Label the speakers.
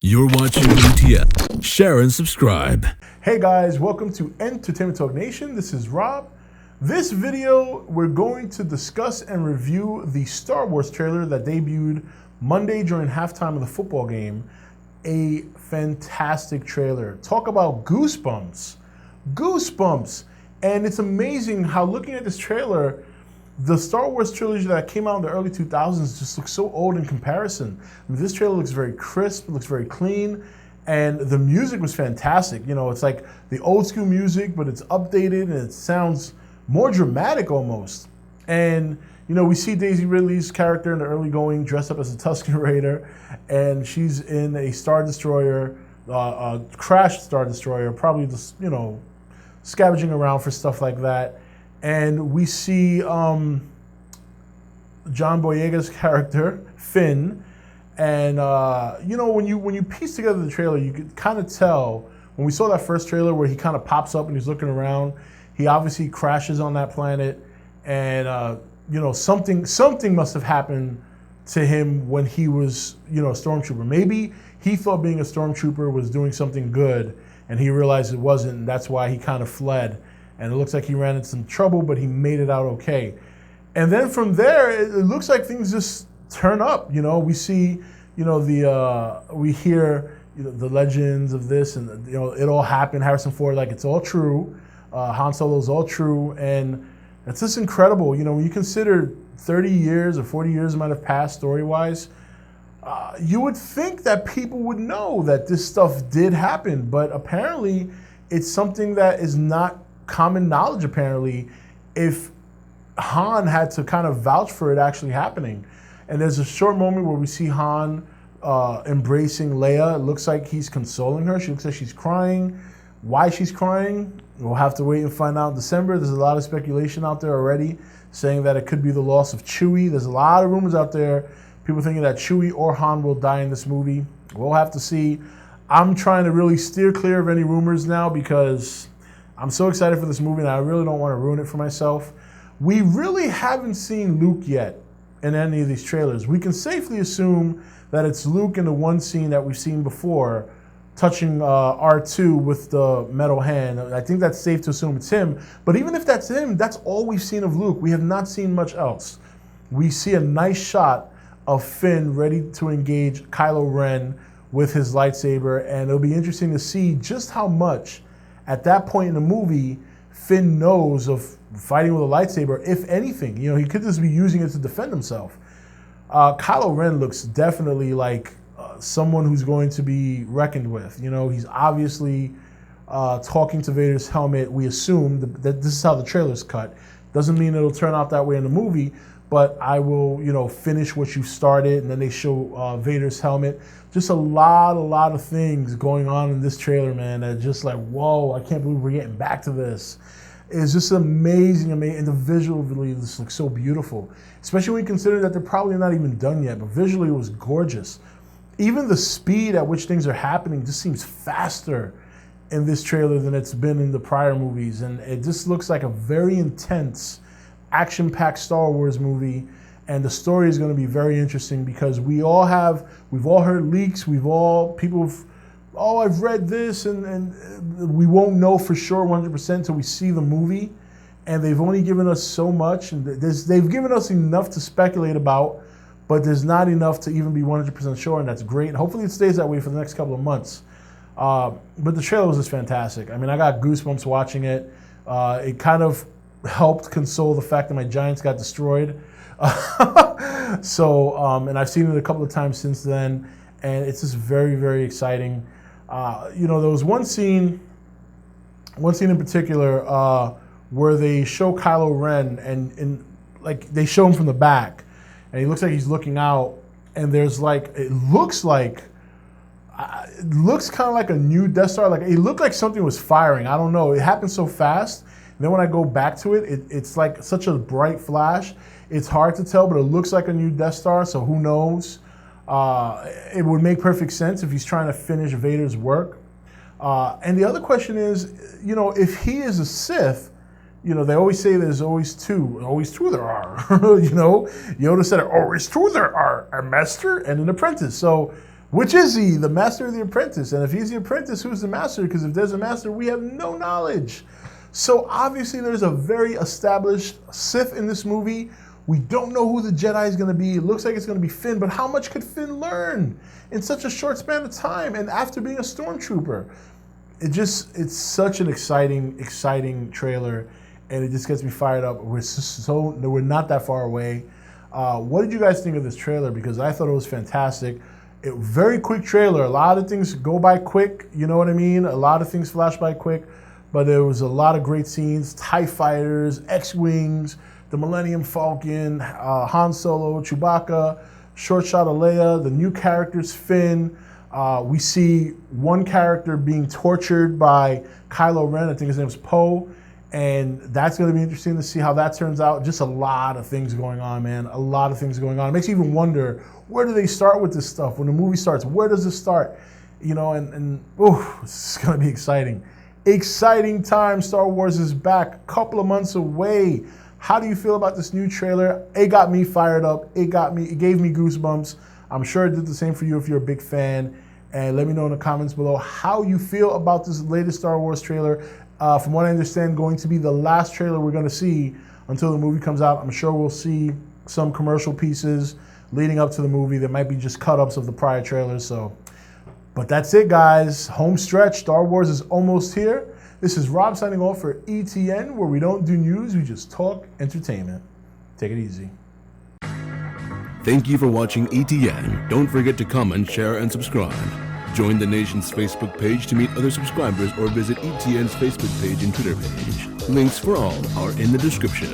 Speaker 1: You're watching E.T.N. Share and subscribe.
Speaker 2: Hey guys, welcome to Entertainment Talk Nation. This is Rob. This video, we're going to discuss and review the Star Wars trailer that debuted Monday during halftime of the football game. A fantastic trailer. Talk about goosebumps. Goosebumps. And it's amazing how, looking at this trailer, the Star Wars trilogy that came out in the early 2000s just looks so old in comparison. I mean, this trailer looks very crisp, looks very clean, and the music was fantastic. You know, it's like the old school music, but it's updated and it sounds more dramatic almost. And, you know, we see Daisy Ridley's character in the early going dressed up as a Tusken Raider, and she's in a Star Destroyer, a crashed Star Destroyer, probably just, you know, scavenging around for stuff like that. And we see John Boyega's character, Finn, and you know, when you piece together the trailer, you could kind of tell, when we saw that first trailer where he kind of pops up and he's looking around, he obviously crashes on that planet, and you know, something must have happened to him when he was, you know, a stormtrooper. Maybe he thought being a stormtrooper was doing something good, and he realized it wasn't, and that's why he kind of fled. And it looks like he ran into some trouble, but he made it out okay. And then from there, it looks like things just turn up. You know, we see, you know, we hear, you know, the legends of this, and, you know, it all happened. Harrison Ford, like, it's all true. Han Solo's all true, and it's just incredible. You know, when you consider 30 years or 40 years might have passed story-wise, you would think that people would know that this stuff did happen, but apparently it's something that is not common knowledge, apparently, if Han had to kind of vouch for it actually happening. And there's a short moment where we see Han embracing Leia. It looks like he's consoling her. She looks like she's crying. Why she's crying, we'll have to wait and find out in December. There's a lot of speculation out there already saying that it could be the loss of Chewie. There's a lot of rumors out there, people thinking that Chewie or Han will die in this movie. We'll have to see. I'm trying to really steer clear of any rumors now because I'm so excited for this movie, and I really don't want to ruin it for myself. We really haven't seen Luke yet in any of these trailers. We can safely assume that it's Luke in the one scene that we've seen before, touching R2 with the metal hand. I think that's safe to assume it's him. But even if that's him, that's all we've seen of Luke. We have not seen much else. We see a nice shot of Finn ready to engage Kylo Ren with his lightsaber, and it'll be interesting to see just how much at that point in the movie Finn knows of fighting with a lightsaber, if anything. You know, he could just be using it to defend himself. Kylo Ren looks definitely like someone who's going to be reckoned with. You know, he's obviously talking to Vader's helmet. We assume that this is how the trailer's cut. Doesn't mean it'll turn out that way in the movie, but I will, you know, finish what you started. And then they show Vader's helmet. Just a lot of things going on in this trailer, man, that just like, whoa, I can't believe we're getting back to this. It's just amazing, and the visually, this looks so beautiful, especially when you consider that they're probably not even done yet, but visually it was gorgeous. Even the speed at which things are happening just seems faster in this trailer than it's been in the prior movies, and it just looks like a very intense, action-packed Star Wars movie. And the story is going to be very interesting because we've all heard leaks, I've read this, and we won't know for sure 100% until we see the movie. And they've only given us so much, and they've given us enough to speculate about, but there's not enough to even be 100% sure, and that's great. And hopefully it stays that way for the next couple of months. But the trailer was just fantastic. I mean, I got goosebumps watching it. It kind of helped console the fact that my Giants got destroyed. So, and I've seen it a couple of times since then, and it's just very, very exciting. You know, there was one scene in particular where they show Kylo Ren, and like they show him from the back, and he looks like he's looking out, and there's like, it looks kind of like a new Death Star. Like, it looked like something was firing. I don't know. It happened so fast. And then when I go back to it, it's like such a bright flash. It's hard to tell, but it looks like a new Death Star, so who knows? It would make perfect sense if he's trying to finish Vader's work. And the other question is, you know, if he is a Sith, you know, they always say there's always two there are. You know, Yoda said, always two there are, a master and an apprentice. So Which is he, the master or the apprentice? And if he's the apprentice, who's the master? Because if there's a master, we have no knowledge. So obviously there's a very established Sith in this movie. We don't know who the Jedi is going to be. It looks like it's going to be Finn, but how much could Finn learn in such a short span of time and after being a stormtrooper? It's such an exciting trailer, and it just gets me fired up. We're not that far away. What did you guys think of this trailer? Because I thought it was fantastic. Very quick trailer. A lot of things go by quick, you know what I mean? A lot of things flash by quick, but there was a lot of great scenes. TIE fighters, X-Wings, the Millennium Falcon, Han Solo, Chewbacca, short shot of Leia, the new characters, Finn. We see one character being tortured by Kylo Ren. I think his name is Poe. And that's going to be interesting to see how that turns out. Just a lot of things going on, man. A lot of things going on. It makes you even wonder, where do they start with this stuff? When the movie starts, where does it start? You know, and it's going to be exciting. Exciting time. Star Wars is back. A couple of months away. How do you feel about this new trailer? It got me fired up. It gave me goosebumps. I'm sure it did the same for you if you're a big fan. And let me know in the comments below how you feel about this latest Star Wars trailer. From what I understand, going to be the last trailer we're going to see until the movie comes out. I'm sure we'll see some commercial pieces leading up to the movie. There might be just cut-ups of the prior trailers. But that's it, guys. Home stretch. Star Wars is almost here. This is Rob signing off for E.T.N, where we don't do news, we just talk entertainment. Take it easy.
Speaker 1: Thank you for watching E.T.N. Don't forget to comment, share, and subscribe. Join the nation's Facebook page to meet other subscribers or visit E.T.N's Facebook page and Twitter page. Links for all are in the description.